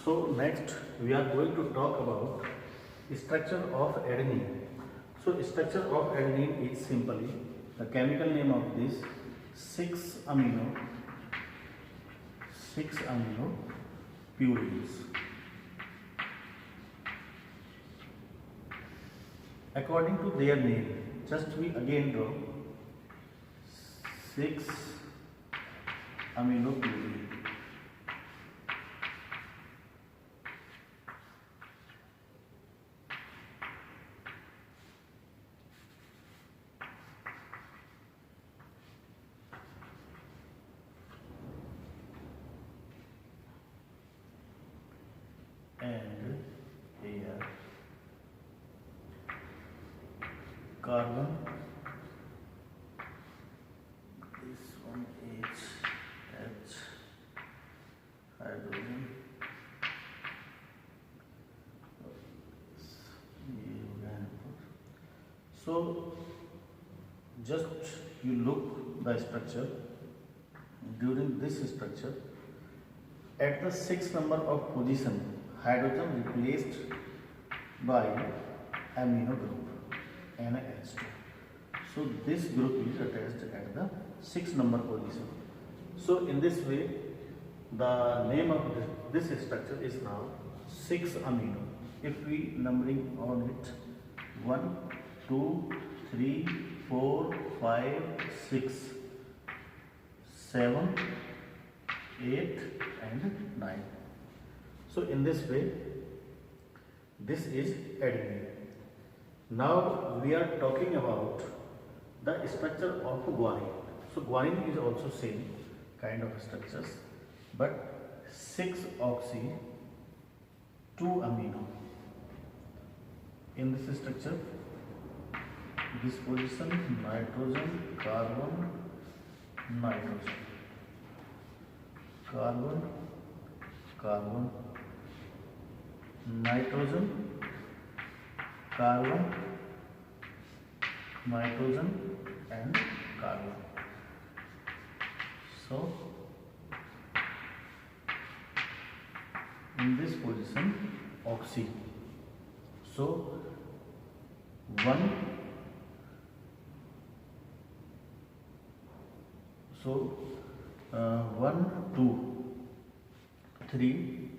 So next we are going to talk about structure of adenine. So structure of adenine is simply the chemical name of this 6 amino purines. According to their name, just we again draw 6 amino purine. And here carbon, this one H, hydrogen, so just you look the structure. During this structure, at the 6th number of position, hydrogen replaced by amino group NH2. So this group is attached at the 6th number position. So in this way, the name of this structure is now 6 amino. If we numbering on it 1, 2, 3, 4, 5, 6, 7, 8 and 9. So in this way, this is adenine. Now we are talking about the structure of guanine. So guanine is also same kind of structures, but 6-oxy 2 amino. In this structure, this position nitrogen, carbon, nitrogen, carbon, carbon, nitrogen, carbon, nitrogen and carbon. So in this position oxy. So 1, so 1, 2, 3,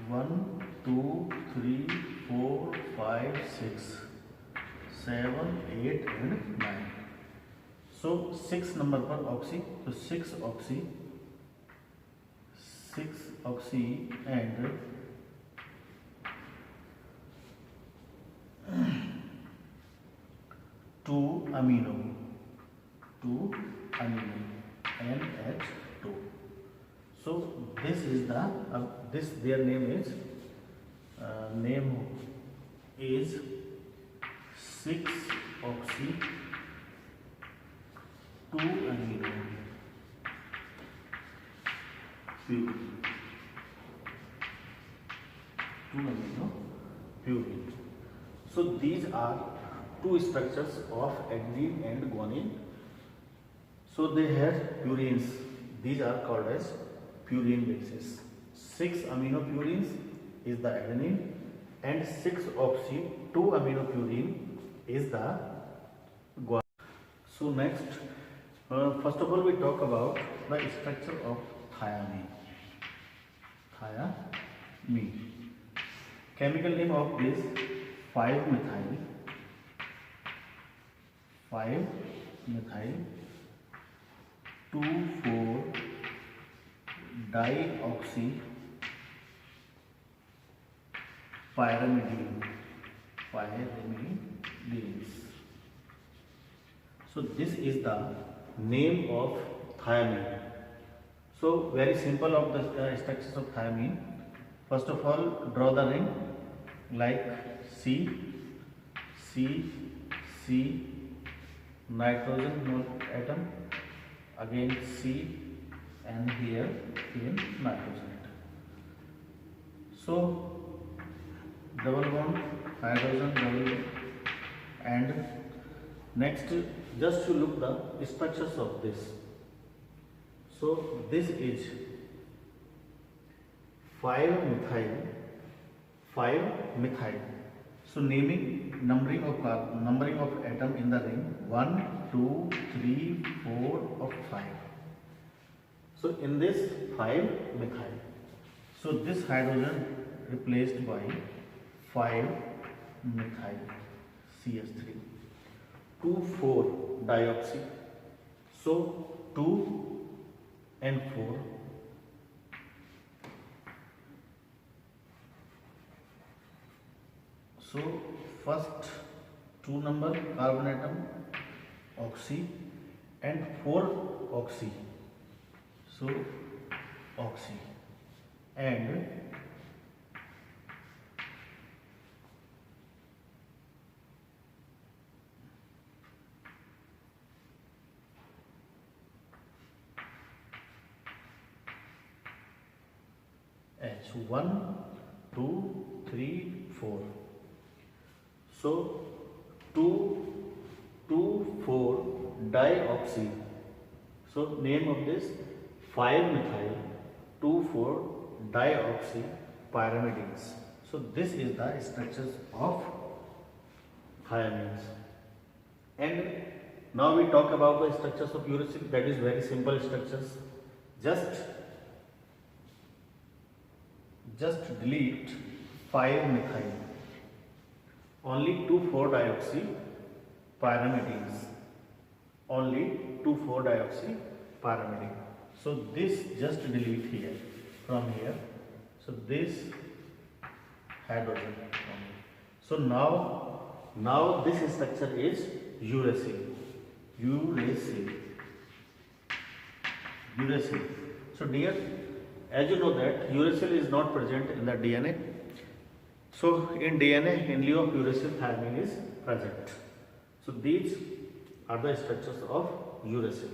1, 2, 3, 4, 5, 6, 7, 8 and 9. So 6 number per oxy. So 6 oxy and 2 amino NH2. So this is the this their name is 6-oxy 2 amino purine. So these are two structures of adenine and guanine. So they have purines. These are called as purine bases. 6 amino purines is the adenine and 6-oxy 2 amino purine is the guanine. So next, first of all we talk about the structure of thiamine. Chemical name of this 5-methyl 2,4-dioxy pyrimidine. So this is the name of thiamine. So very simple of the structures of thiamine. First of all, draw the ring like C, nitrogen atom, again C, and here nitrogen atom. So double bond, hydrogen double bond, and next just to look the structures of this. So this is 5-methyl, 5-methyl. So numbering of atom in the ring 1, 2, 3, 4 or 5. So in this 5-methyl. So this hydrogen replaced by 5-methyl CH3. 2,4-dioxy. So 2 and 4. So first 2 number carbon atom oxy and 4 oxy. So oxy and H 1, 2, 3, 4. So 2,4-dioxy. So name of this 5-methyl 2,4-dioxy pyrimidines. So this is the structures of thiamines. And now we talk about the structures of uracil. That is very simple structures. Just delete 5-methyl. Only 2,4-dioxy pyrimidines. Only 2,4-dioxy pyrimidine. So this just delete here from here. So this hydrogen from here. So now this structure is uracil. Uracil. So dear, as you know that uracil is not present in the DNA. So in DNA, in lieu of uracil, thiamine is present. So these are the structures of uracil.